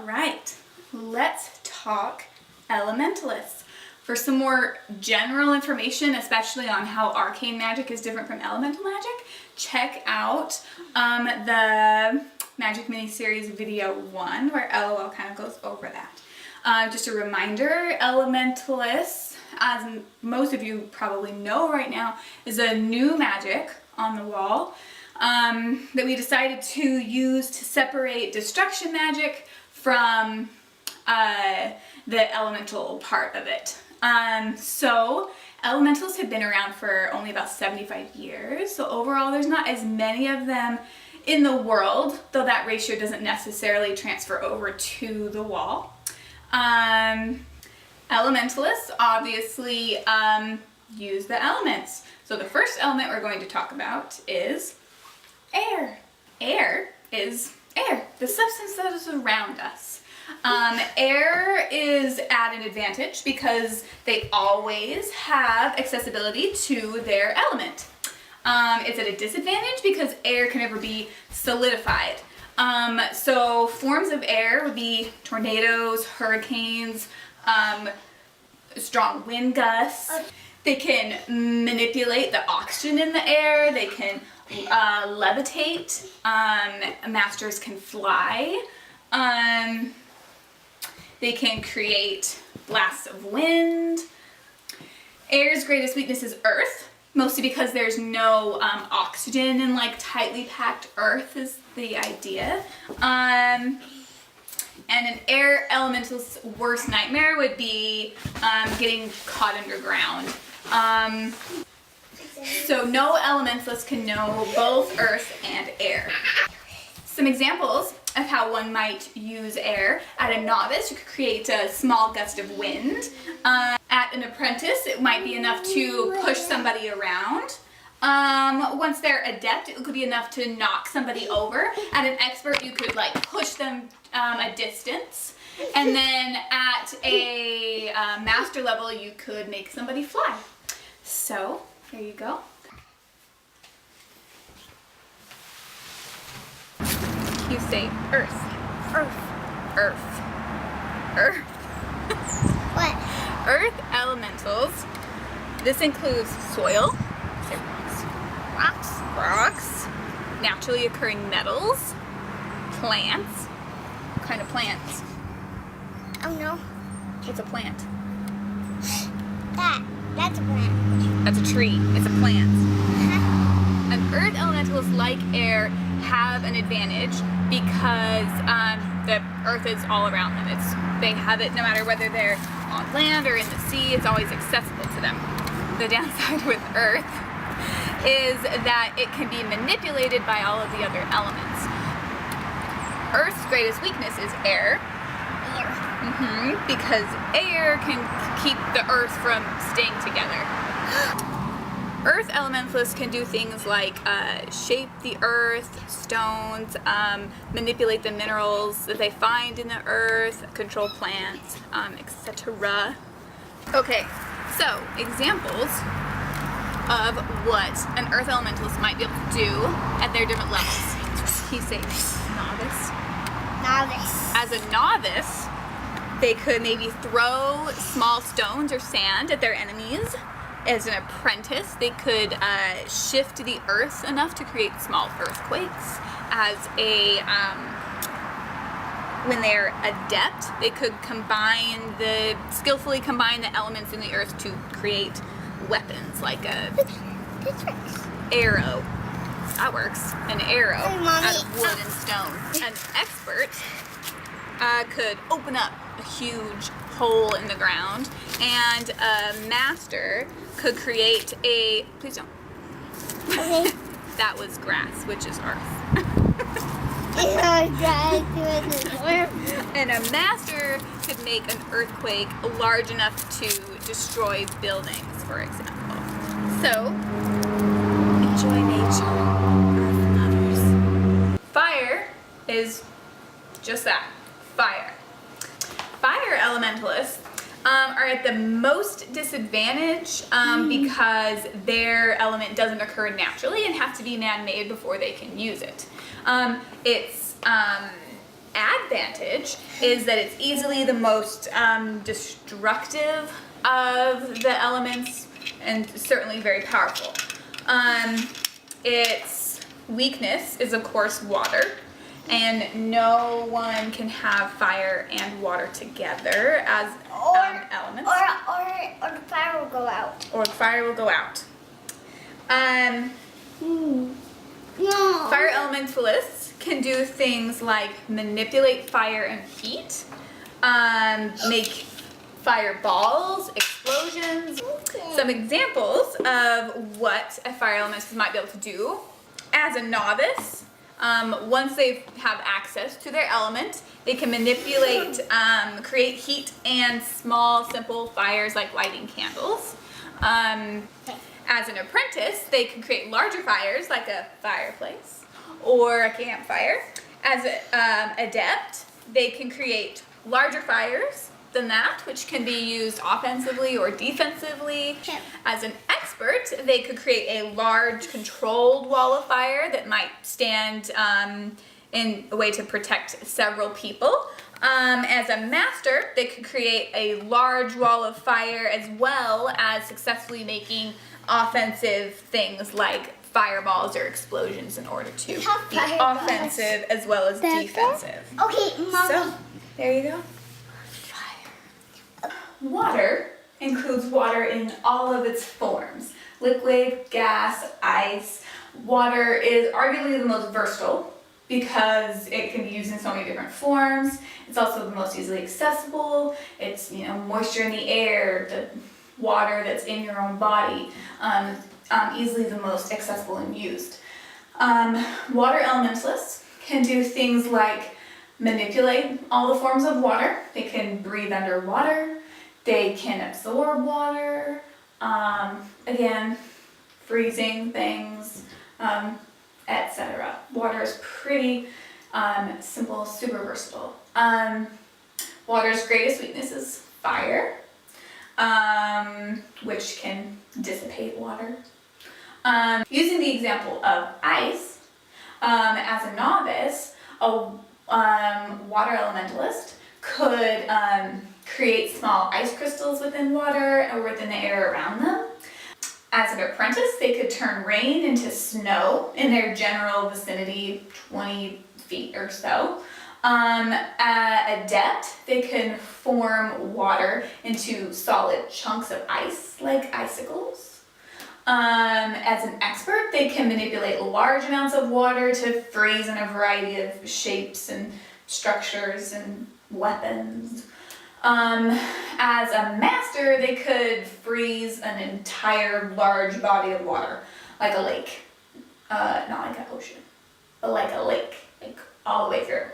right, let's talk elementalists. For some more general information, especially on how arcane magic is different from elemental magic, check out the Magic Miniseries video 1, where LOL kind of goes over that. Just a reminder, elementalists, as most of you probably know right now, is a new magic on the wall that we decided to use to separate destruction magic from the elemental part of it. So elementals have been around for only about 75 years, so overall there's not as many of them in the world, though that ratio doesn't necessarily transfer over to the wall. Elementalists obviously use the elements. So the first element we're going to talk about is air. Air is air, the substance that is around us. Air is at an advantage because they always have accessibility to their element. It's at a disadvantage because air can never be solidified. So forms of air would be tornadoes, hurricanes, strong wind gusts. They can manipulate the oxygen in the air. They can levitate. Masters can fly. They can create blasts of wind. Air's greatest weakness is earth, mostly because there's no oxygen in like tightly packed earth is the idea. And an air elemental's worst nightmare would be getting caught underground. So no elementalist can know both earth and air. Some examples of how one might use air. At a novice, you could create a small gust of wind. At an apprentice, it might be enough to push somebody around. Once they're adept, it could be enough to knock somebody over. At an expert, you could like push them a distance. And then at a master level, you could make somebody fly. So, there you go. You say earth. Earth. Earth. Earth. What? Earth elementals. This includes soil, say rocks, naturally occurring metals, plants. What kind of plants? Oh no. What's a plant? That's a plant. That's a tree. It's a plant. And earth elementals, like air, have an advantage because the earth is all around them. They have it no matter whether they're on land or in the sea. It's always accessible to them. The downside with earth is that it can be manipulated by all of the other elements. Earth's greatest weakness is air. Because air can keep the earth from staying together. Earth elementalists can do things like shape the earth, stones, manipulate the minerals that they find in the earth, control plants, etc. Okay, so examples of what an earth elementalist might be able to do at their different levels. Can you say novice? Novice. As a novice, they could maybe throw small stones or sand at their enemies. As an apprentice, they could shift the earth enough to create small earthquakes. As a when they're adept, they could skillfully combine the elements in the earth to create weapons, like a arrow. That works. An arrow out of wood and stone. An expert could open up a huge hole in the ground, and a master could create a... Please don't. Okay. That was grass, which is earth. And a master could make an earthquake large enough to destroy buildings, for example. So, enjoy nature, earth lovers. Fire is just that, fire. Fire elementalists are at the most disadvantage because their element doesn't occur naturally and have to be man-made before they can use it. It's advantage is that it's easily the most destructive of the elements and certainly very powerful. Its weakness is of course water, and no one can have fire and water together as elements. Or the fire will go out. Or the fire will go out. No. Fire elementalists can do things like manipulate fire and heat, make fireballs, explosions. Okay. Some examples of what a fire elementalist might be able to do as a novice. Once they have access to their element, they can manipulate, create heat and small, simple fires like lighting candles. As an apprentice, they can create larger fires like a fireplace or a campfire. As an adept, they can create larger fires than that, which can be used offensively or defensively. Okay. As an expert, they could create a large controlled wall of fire that might stand in a way to protect several people. As a master, they could create a large wall of fire as well as successfully making offensive things like fireballs or explosions in order to be fireballs. offensive as well as defensive. Okay, Mommy. So, there you go. Fire. Water includes water in all of its forms. Liquid, gas, ice. Water is arguably the most versatile because it can be used in so many different forms. It's also the most easily accessible. It's, moisture in the air, the water that's in your own body, easily the most accessible and used. Water elementalists can do things like manipulate all the forms of water. They can breathe underwater. They can absorb water. Again, freezing things, etc. Water is pretty simple, super versatile. Water's greatest weakness is fire, which can dissipate water. Using the example of ice, as a novice, a water elementalist could create small ice crystals within water or within the air around them. As an apprentice, they could turn rain into snow in their general vicinity, 20 feet or so. Adept, they can form water into solid chunks of ice, like icicles. As an expert, they can manipulate large amounts of water to freeze in a variety of shapes and structures and weapons. As a master, they could freeze an entire large body of water, like a lake. Not like an ocean, but like a lake, like all the way through.